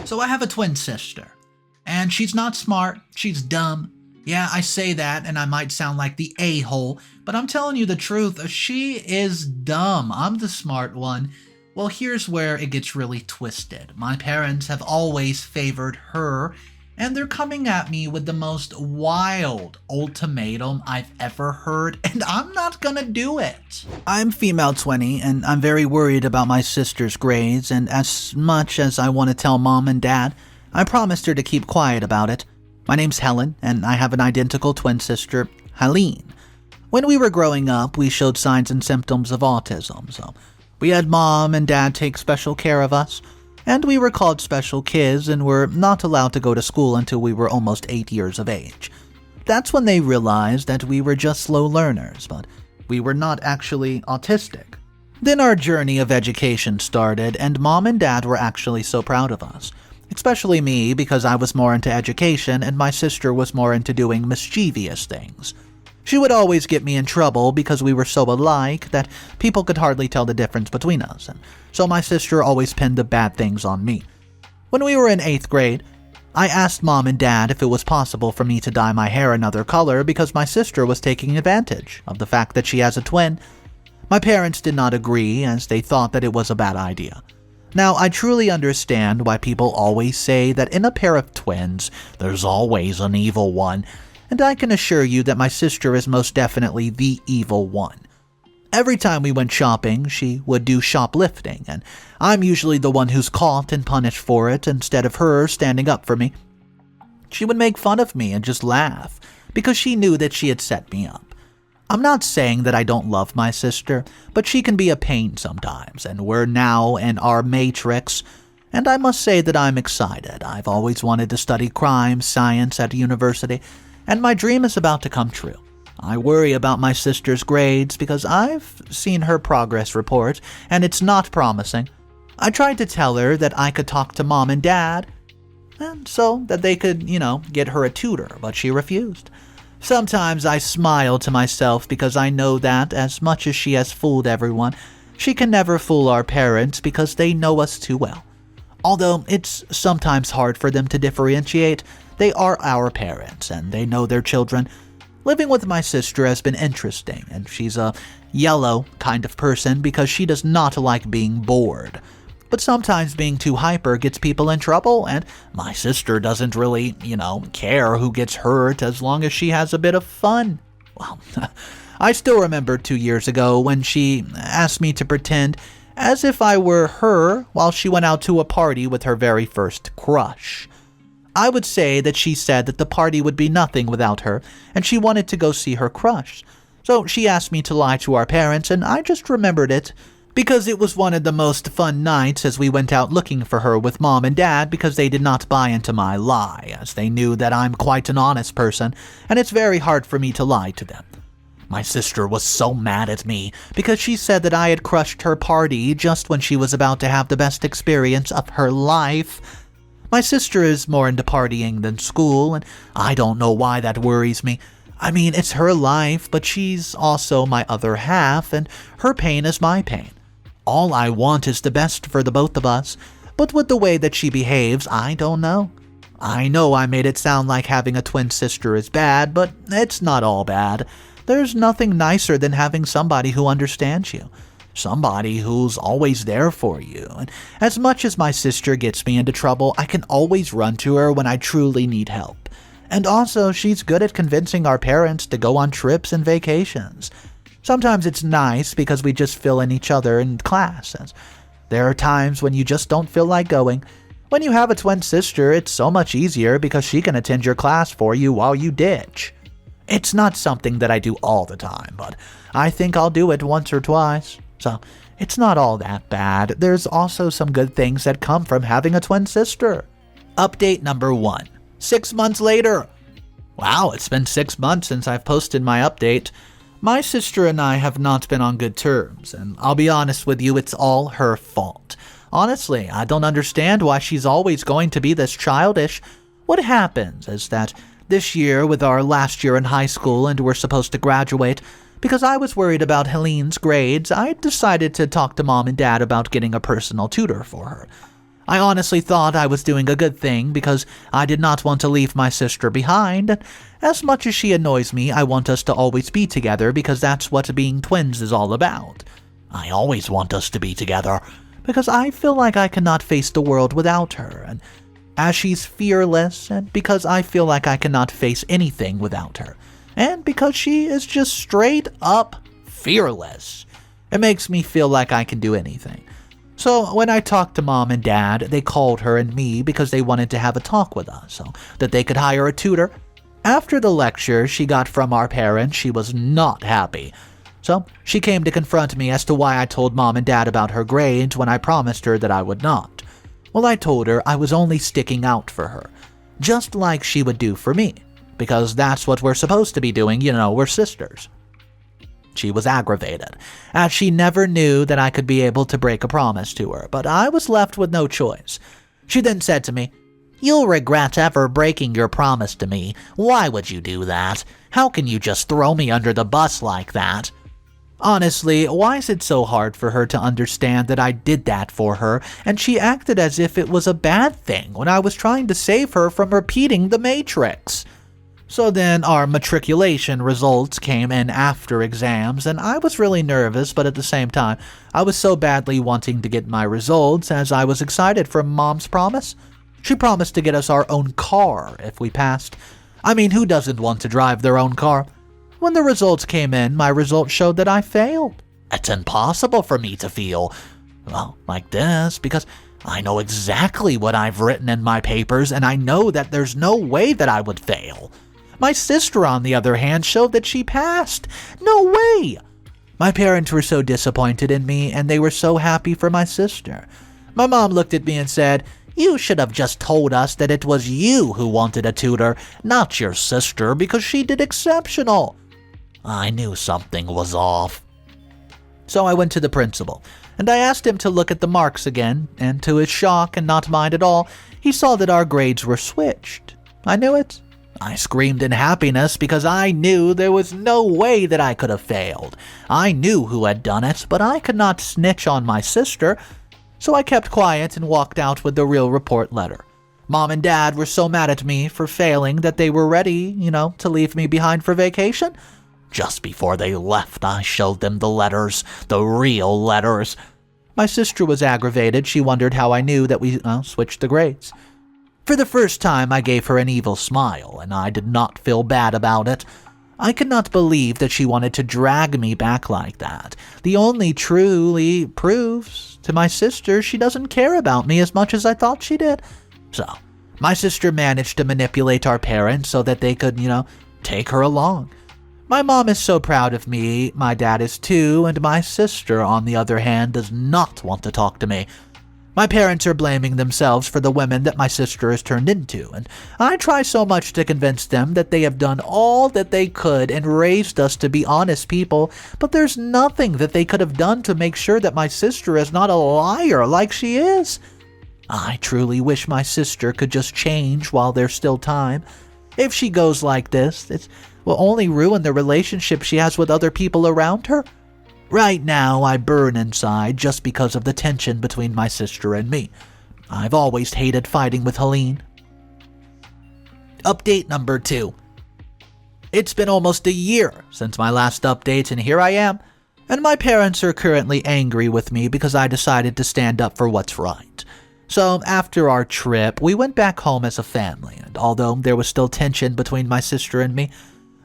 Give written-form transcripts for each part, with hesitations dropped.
So I have a twin sister, and she's not smart, she's dumb. Yeah, I say that, and I might sound like the a-hole, but I'm telling you the truth, she is dumb. I'm the smart one. Well, here's where it gets really twisted. My parents have always favored her, and they're coming at me with the most wild ultimatum I've ever heard, and I'm not gonna do it. I'm female 20, and I'm very worried about my sister's grades, and as much as I want to tell mom and dad, I promised her to keep quiet about it. My name's Helen, and I have an identical twin sister, Hilen. When we were growing up, we showed signs and symptoms of autism, so we had mom and dad take special care of us, and we were called special kids and were not allowed to go to school until we were almost 8 years of age. That's when they realized that we were just slow learners, but we were not actually autistic. Then our journey of education started, and mom and dad were actually so proud of us. Especially me, because I was more into education and my sister was more into doing mischievous things. She would always get me in trouble because we were so alike that people could hardly tell the difference between us, and so my sister always pinned the bad things on me. When we were in 8th grade, I asked mom and dad if it was possible for me to dye my hair another color because my sister was taking advantage of the fact that she has a twin. My parents did not agree as they thought that it was a bad idea. Now, I truly understand why people always say that in a pair of twins, there's always an evil one, and I can assure you that my sister is most definitely the evil one. Every time we went shopping, she would do shoplifting, and I'm usually the one who's caught and punished for it instead of her standing up for me. She would make fun of me and just laugh, because she knew that she had set me up. I'm not saying that I don't love my sister, but she can be a pain sometimes, and we're now in our matrix, and I must say that I'm excited. I've always wanted to study crime science at university, and my dream is about to come true. I worry about my sister's grades because I've seen her progress report, and it's not promising. I tried to tell her that I could talk to mom and dad, and so that they could, get her a tutor, but she refused. Sometimes I smile to myself because I know that, as much as she has fooled everyone, she can never fool our parents because they know us too well. Although it's sometimes hard for them to differentiate, they are our parents and they know their children. Living with my sister has been interesting, and she's a yellow kind of person because she does not like being bored. But sometimes being too hyper gets people in trouble, and my sister doesn't really, care who gets hurt as long as she has a bit of fun. Well, I still remember 2 years ago when she asked me to pretend as if I were her while she went out to a party with her very first crush. I would say that she said that the party would be nothing without her, and she wanted to go see her crush. So she asked me to lie to our parents, and I just remembered it, because it was one of the most fun nights as we went out looking for her with mom and dad because they did not buy into my lie, as they knew that I'm quite an honest person, and it's very hard for me to lie to them. My sister was so mad at me because she said that I had crushed her party just when she was about to have the best experience of her life. My sister is more into partying than school, and I don't know why that worries me. I mean, it's her life, but she's also my other half, and her pain is my pain. All I want is the best for the both of us, but with the way that she behaves, I don't know. I know I made it sound like having a twin sister is bad, but it's not all bad. There's nothing nicer than having somebody who understands you. Somebody who's always there for you. And as much as my sister gets me into trouble, I can always run to her when I truly need help. And also, she's good at convincing our parents to go on trips and vacations. Sometimes it's nice because we just fill in each other in classes. There are times when you just don't feel like going. When you have a twin sister, it's so much easier because she can attend your class for you while you ditch. It's not something that I do all the time, but I think I'll do it once or twice. So it's not all that bad. There's also some good things that come from having a twin sister. Update number 1. 6 months later. Wow, it's been 6 months since I've posted my update. My sister and I have not been on good terms, and I'll be honest with you, it's all her fault. Honestly, I don't understand why she's always going to be this childish. What happens is that this year, with our last year in high school and we're supposed to graduate, because I was worried about Helen's grades, I decided to talk to mom and dad about getting a personal tutor for her. I honestly thought I was doing a good thing because I did not want to leave my sister behind. And as much as she annoys me, I want us to always be together because that's what being twins is all about. I always want us to be together because I feel like I cannot face the world without her, and as she's fearless, and because I feel like I cannot face anything without her, and because she is just straight up fearless. It makes me feel like I can do anything. So when I talked to Mom and Dad, they called her and me because they wanted to have a talk with us so that they could hire a tutor. After the lecture she got from our parents, she was not happy. So she came to confront me as to why I told Mom and Dad about her grades when I promised her that I would not. Well, I told her I was only sticking out for her, just like she would do for me, because that's what we're supposed to be doing, we're sisters. She was aggravated, as she never knew that I could be able to break a promise to her, but I was left with no choice. She then said to me, "You'll regret ever breaking your promise to me. Why would you do that? How can you just throw me under the bus like that?" Honestly, why is it so hard for her to understand that I did that for her, and she acted as if it was a bad thing when I was trying to save her from repeating the matrix? So then our matriculation results came in after exams, and I was really nervous, but at the same time, I was so badly wanting to get my results as I was excited for Mom's promise. She promised to get us our own car if we passed. I mean, who doesn't want to drive their own car? When the results came in, my results showed that I failed. It's impossible for me to feel, like this, because I know exactly what I've written in my papers, and I know that there's no way that I would fail. My sister, on the other hand, showed that she passed. No way! My parents were so disappointed in me, and they were so happy for my sister. My mom looked at me and said, "You should have just told us that it was you who wanted a tutor, not your sister, because she did exceptional." I knew something was off. So I went to the principal, and I asked him to look at the marks again, and to his shock and not mine at all, he saw that our grades were switched. I knew it. I screamed in happiness because I knew there was no way that I could have failed. I knew who had done it, but I could not snitch on my sister, so I kept quiet and walked out with the real report letter. Mom and Dad were so mad at me for failing that they were ready, to leave me behind for vacation. Just before they left, I showed them the letters, the real letters. My sister was aggravated. She wondered how I knew that we switched the grades. For the first time, I gave her an evil smile, and I did not feel bad about it. I could not believe that she wanted to drag me back like that. The only truly proves to my sister she doesn't care about me as much as I thought she did. So, my sister managed to manipulate our parents so that they could, take her along. My mom is so proud of me, my dad is too, and my sister, on the other hand, does not want to talk to me. My parents are blaming themselves for the women that my sister has turned into, and I try so much to convince them that they have done all that they could and raised us to be honest people, but there's nothing that they could have done to make sure that my sister is not a liar like she is. I truly wish my sister could just change while there's still time. If she goes like this, it will only ruin the relationship she has with other people around her. Right now, I burn inside just because of the tension between my sister and me. I've always hated fighting with Helen. Update number 2. It's been almost a year since my last update, and here I am. And my parents are currently angry with me because I decided to stand up for what's right. So after our trip, we went back home as a family, and although there was still tension between my sister and me,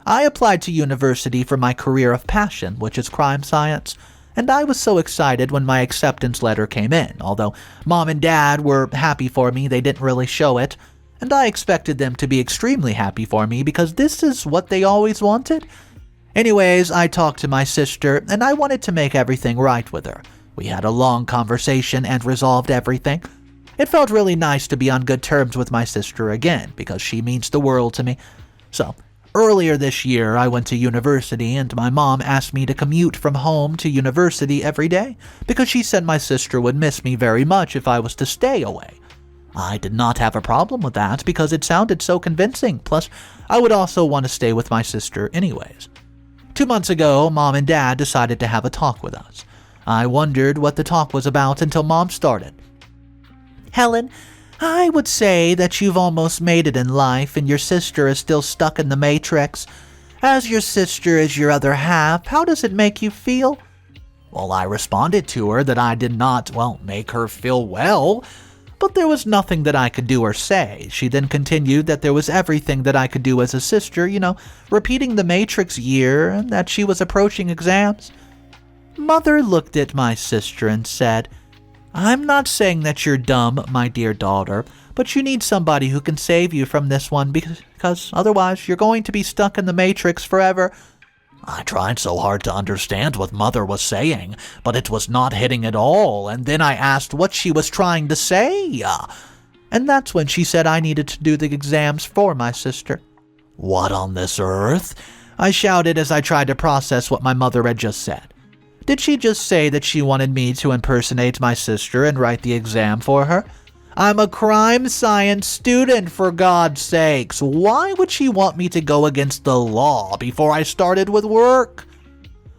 I applied to university for my career of passion, which is crime science, and I was so excited when my acceptance letter came in. Although Mom and Dad were happy for me, they didn't really show it, and I expected them to be extremely happy for me because this is what they always wanted. Anyways, I talked to my sister, and I wanted to make everything right with her. We had a long conversation and resolved everything. It felt really nice to be on good terms with my sister again because she means the world to me. So, earlier this year, I went to university, and my mom asked me to commute from home to university every day because she said my sister would miss me very much if I was to stay away. I did not have a problem with that because it sounded so convincing. Plus, I would also want to stay with my sister anyways. 2 months ago, Mom and Dad decided to have a talk with us. I wondered what the talk was about until Mom started. Helen, I would say that you've almost made it in life and your sister is still stuck in the matrix. As your sister is your other half, how does it make you feel? Well, I responded to her that I did not, make her feel well, but there was nothing that I could do or say. She then continued that there was everything that I could do as a sister, repeating the matrix year and that she was approaching exams. Mother looked at my sister and said, I'm not saying that you're dumb, my dear daughter, but you need somebody who can save you from this one because otherwise you're going to be stuck in the matrix forever. I tried so hard to understand what Mother was saying, but it was not hitting at all, and then I asked what she was trying to say. And that's when she said I needed to do the exams for my sister. What on this earth? I shouted as I tried to process what my mother had just said. Did she just say that she wanted me to impersonate my sister and write the exam for her? I'm a crime science student, for God's sakes. Why would she want me to go against the law before I started with work?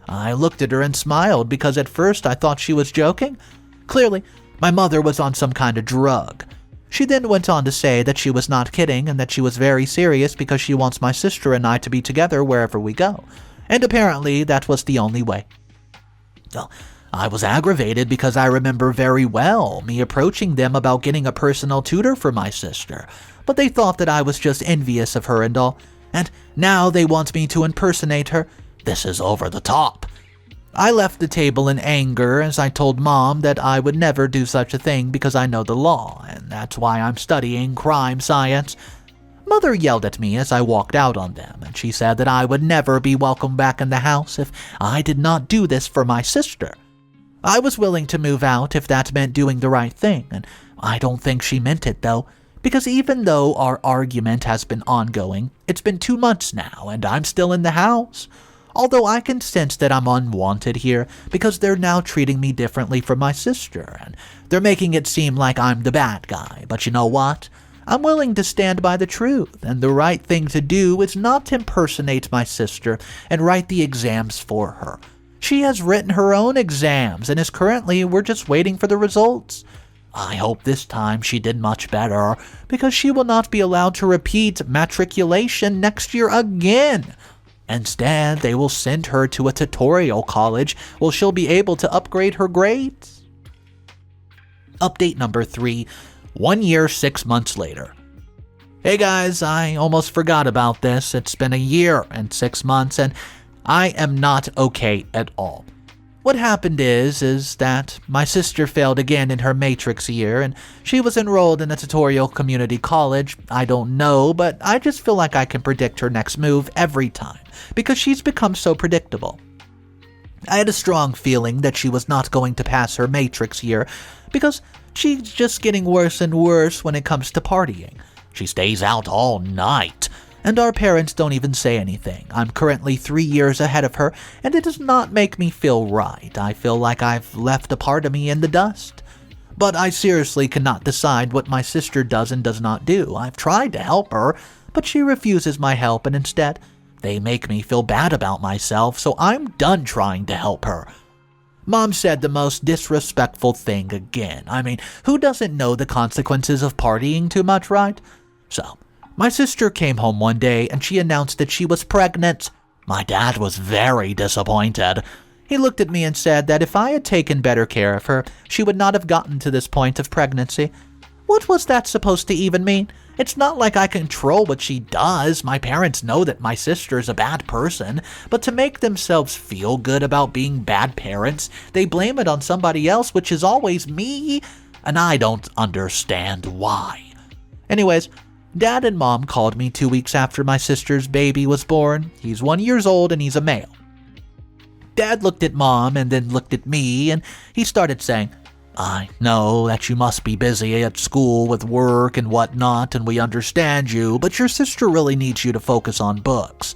I looked at her and smiled because at first I thought she was joking. Clearly, my mother was on some kind of drug. She then went on to say that she was not kidding and that she was very serious because she wants my sister and I to be together wherever we go. And apparently that was the only way. Well, I was aggravated because I remember very well me approaching them about getting a personal tutor for my sister, but they thought that I was just envious of her and all, and now they want me to impersonate her. This is over the top. I left the table in anger as I told Mom that I would never do such a thing because I know the law, and that's why I'm studying crime science. Mother yelled at me as I walked out on them, and she said that I would never be welcome back in the house if I did not do this for my sister. I was willing to move out if that meant doing the right thing, and I don't think she meant it though, because even though our argument has been ongoing, it's been 2 months now and I'm still in the house. Although I can sense that I'm unwanted here because they're now treating me differently from my sister, and they're making it seem like I'm the bad guy, but you know what? I'm willing to stand by the truth, and the right thing to do is not to impersonate my sister and write the exams for her. She has written her own exams and we're just waiting for the results. I hope this time she did much better because she will not be allowed to repeat matriculation next year again. Instead, they will send her to a tutorial college where she'll be able to upgrade her grades. Update number 3, 1 year, 6 months later. Hey guys, I almost forgot about this. It's been a year and 6 months and I am not okay at all. What happened is that my sister failed again in her matrix year and she was enrolled in a tutorial community college. I don't know, but I just feel like I can predict her next move every time because she's become so predictable. I had a strong feeling that she was not going to pass her matrix year because she's just getting worse and worse when it comes to partying. She stays out all night. And our parents don't even say anything. I'm currently 3 years ahead of her, and it does not make me feel right. I feel like I've left a part of me in the dust. But I seriously cannot decide what my sister does and does not do. I've tried to help her, but she refuses my help, and instead, they make me feel bad about myself, so I'm done trying to help her. Mom said the most disrespectful thing again. I mean, who doesn't know the consequences of partying too much, right? So, my sister came home one day and she announced that she was pregnant. My dad was very disappointed. He looked at me and said that if I had taken better care of her, she would not have gotten to this point of pregnancy. What was that supposed to even mean? It's not like I control what she does. My parents know that my sister is a bad person, but to make themselves feel good about being bad parents, they blame it on somebody else, which is always me, and I don't understand why. Anyways, Dad and Mom called me 2 weeks after my sister's baby was born. He's 1 year old and he's a male. Dad looked at Mom and then looked at me and he started saying, I know that you must be busy at school with work and whatnot, and we understand you, but your sister really needs you to focus on books.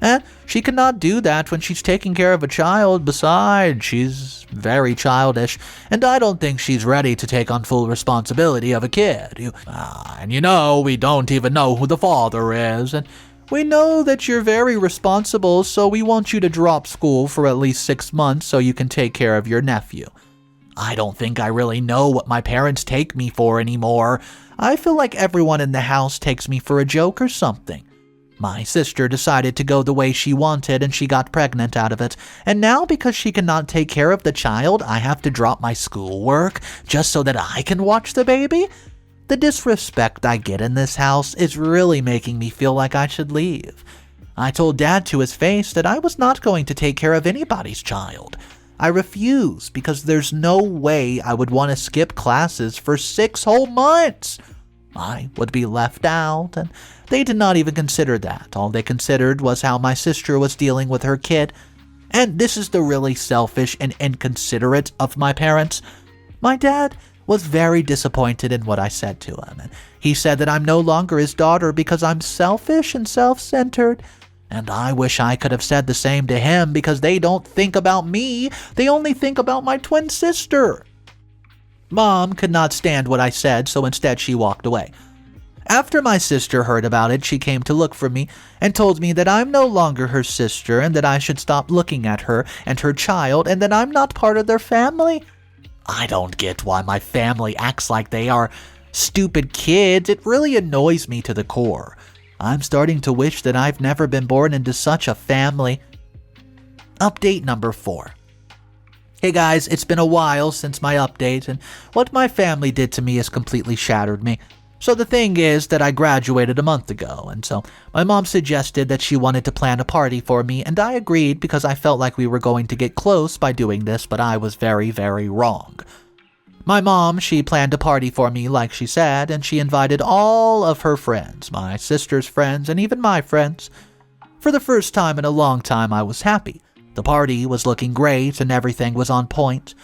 And she cannot do that when she's taking care of a child. Besides, she's very childish, and I don't think she's ready to take on full responsibility of a kid. And we don't even know who the father is, and we know that you're very responsible, so we want you to drop school for at least 6 months so you can take care of your nephew. I don't think I really know what my parents take me for anymore. I feel like everyone in the house takes me for a joke or something. My sister decided to go the way she wanted and she got pregnant out of it. And now because she cannot take care of the child, I have to drop my schoolwork just so that I can watch the baby? The disrespect I get in this house is really making me feel like I should leave. I told Dad to his face that I was not going to take care of anybody's child. I refuse because there's no way I would want to skip classes for 6 whole months. I would be left out, and they did not even consider that. All they considered was how my sister was dealing with her kid. And this is the really selfish and inconsiderate of my parents. My dad was very disappointed in what I said to him, and he said that I'm no longer his daughter because I'm selfish and self-centered. And I wish I could have said the same to him because they don't think about me. They only think about my twin sister. Mom could not stand what I said, so instead she walked away. After my sister heard about it, she came to look for me and told me that I'm no longer her sister and that I should stop looking at her and her child and that I'm not part of their family. I don't get why my family acts like they are stupid kids. It really annoys me to the core. I'm starting to wish that I've never been born into such a family. Update number 4. Hey guys, it's been a while since my update, and what my family did to me has completely shattered me. So the thing is that I graduated a month ago, and so my mom suggested that she wanted to plan a party for me, and I agreed because I felt like we were going to get close by doing this, but I was very, very wrong. My mom, she planned a party for me like she said, and she invited all of her friends, my sister's friends, and even my friends. For the first time in a long time, I was happy. The party was looking great and everything was on point.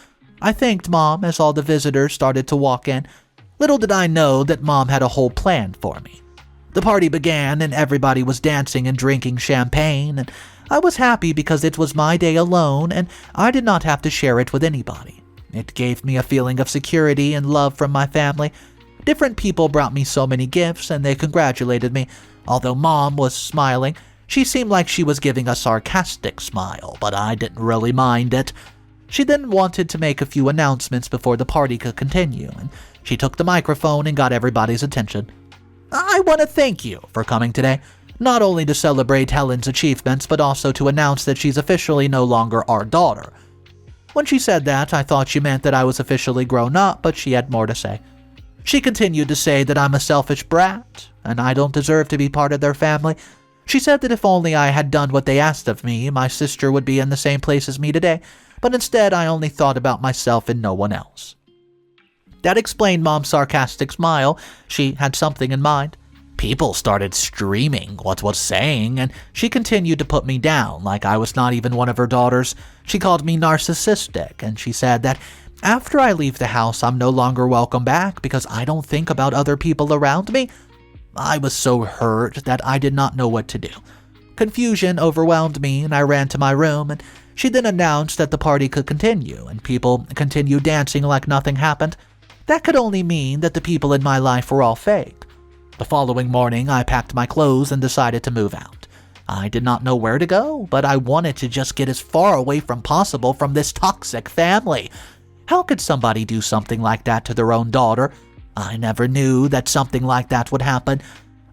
I thanked Mom as all the visitors started to walk in. Little did I know that Mom had a whole plan for me. The party began and everybody was dancing and drinking champagne, and I was happy because it was my day alone and I did not have to share it with anybody. It gave me a feeling of security and love from my family. Different people brought me so many gifts and they congratulated me. Although Mom was smiling, she seemed like she was giving a sarcastic smile, but I didn't really mind it. She then wanted to make a few announcements before the party could continue, and she took the microphone and got everybody's attention. I want to thank you for coming today, not only to celebrate Helen's achievements, but also to announce that she's officially no longer our daughter. When she said that, I thought she meant that I was officially grown up, but she had more to say. She continued to say that I'm a selfish brat, and I don't deserve to be part of their family. She said that if only I had done what they asked of me, my sister would be in the same place as me today, but instead I only thought about myself and no one else. That explained Mom's sarcastic smile. She had something in mind. People started screaming what was saying, and she continued to put me down like I was not even one of her daughters. She called me narcissistic, and she said that after I leave the house, I'm no longer welcome back because I don't think about other people around me. I was so hurt that I did not know what to do. Confusion overwhelmed me, and I ran to my room, and she then announced that the party could continue, and people continued dancing like nothing happened. That could only mean that the people in my life were all fake. The following morning, I packed my clothes and decided to move out. I did not know where to go, but I wanted to just get as far away from possible from this toxic family. How could somebody do something like that to their own daughter? I never knew that something like that would happen.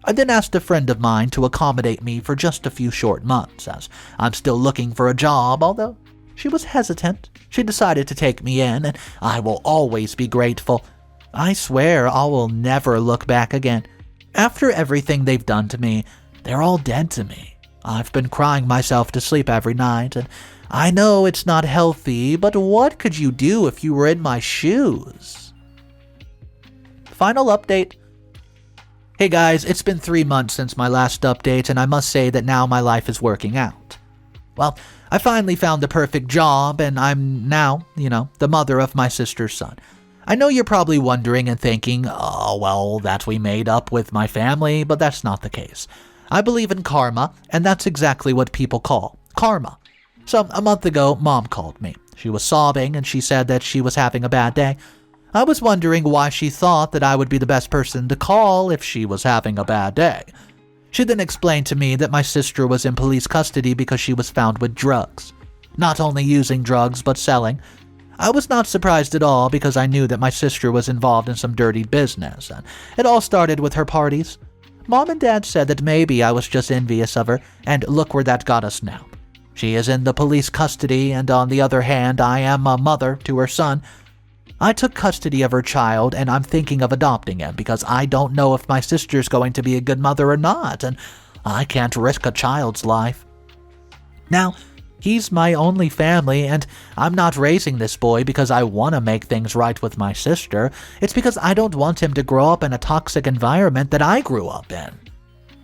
I then asked a friend of mine to accommodate me for just a few short months, as I'm still looking for a job, although she was hesitant. She decided to take me in, and I will always be grateful. I swear I will never look back again. After everything they've done to me, they're all dead to me. I've been crying myself to sleep every night, and I know it's not healthy, but what could you do if you were in my shoes? Final update. Hey guys, it's been 3 months since my last update, and I must say that now my life is working out. Well, I finally found the perfect job, and I'm now, the mother of my sister's son. I know you're probably wondering and thinking, oh, well, that we made up with my family, but that's not the case. I believe in karma, and that's exactly what people call karma. So a month ago, Mom called me. She was sobbing, and she said that she was having a bad day. I was wondering why she thought that I would be the best person to call if she was having a bad day. She then explained to me that my sister was in police custody because she was found with drugs. Not only using drugs, but selling. I was not surprised at all because I knew that my sister was involved in some dirty business. It all started with her parties. Mom and Dad said that maybe I was just envious of her, and look where that got us now. She is in the police custody, and on the other hand, I am a mother to her son. I took custody of her child, and I'm thinking of adopting him because I don't know if my sister's going to be a good mother or not, and I can't risk a child's life. Now, he's my only family, and I'm not raising this boy because I want to make things right with my sister. It's because I don't want him to grow up in a toxic environment that I grew up in.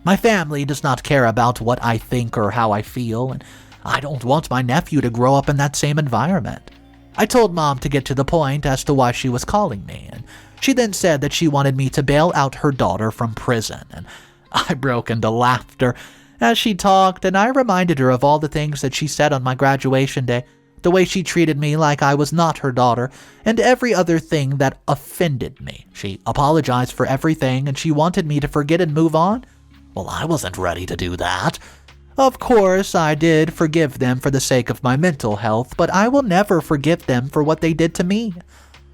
My family does not care about what I think or how I feel, and I don't want my nephew to grow up in that same environment. I told Mom to get to the point as to why she was calling me, and she then said that she wanted me to bail out her daughter from prison, and I broke into laughter as she talked, and I reminded her of all the things that she said on my graduation day, the way she treated me like I was not her daughter, and every other thing that offended me. She apologized for everything, and she wanted me to forget and move on. Well, I wasn't ready to do that. Of course, I did forgive them for the sake of my mental health, but I will never forgive them for what they did to me.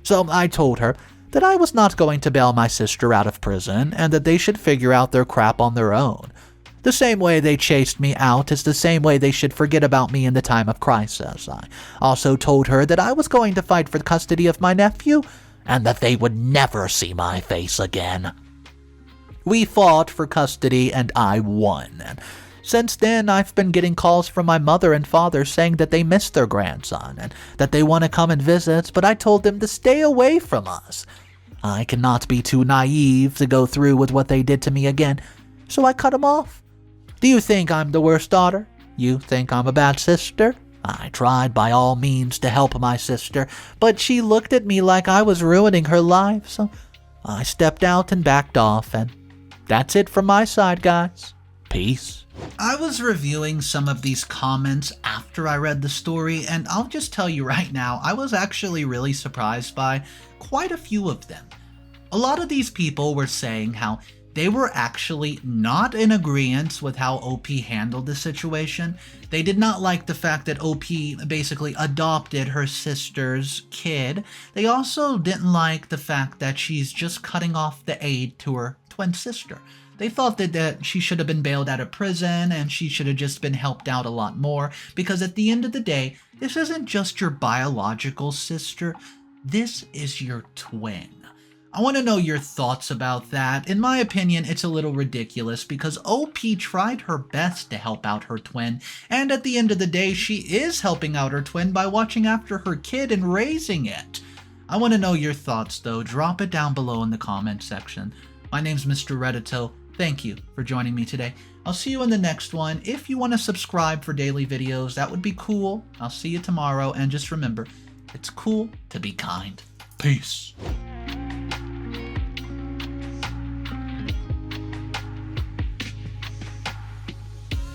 So I told her that I was not going to bail my sister out of prison, and that they should figure out their crap on their own. The same way they chased me out is the same way they should forget about me in the time of crisis. I also told her that I was going to fight for the custody of my nephew, and that they would never see my face again. We fought for custody, and I won. And since then, I've been getting calls from my mother and father saying that they miss their grandson and that they want to come and visit, but I told them to stay away from us. I cannot be too naive to go through with what they did to me again, so I cut them off. Do you think I'm the worst daughter? You think I'm a bad sister? I tried by all means to help my sister, but she looked at me like I was ruining her life, so I stepped out and backed off, and that's it from my side, guys. Peace. I was reviewing some of these comments after I read the story, and I'll just tell you right now, I was actually really surprised by quite a few of them. A lot of these people were saying how they were actually not in agreement with how OP handled the situation. They did not like the fact that OP basically adopted her sister's kid. They also didn't like the fact that she's just cutting off the aid to her twin sister. They thought that she should have been bailed out of prison and she should have just been helped out a lot more, because at the end of the day, this isn't just your biological sister, this is your twin. I want to know your thoughts about that. In my opinion, it's a little ridiculous because OP tried her best to help out her twin, and at the end of the day, she is helping out her twin by watching after her kid and raising it. I want to know your thoughts though. Drop it down below in the comment section. My name's Mr. Reddito. Thank you for joining me today. I'll see you in the next one. If you want to subscribe for daily videos, that would be cool. I'll see you tomorrow, and just remember, it's cool to be kind. Peace.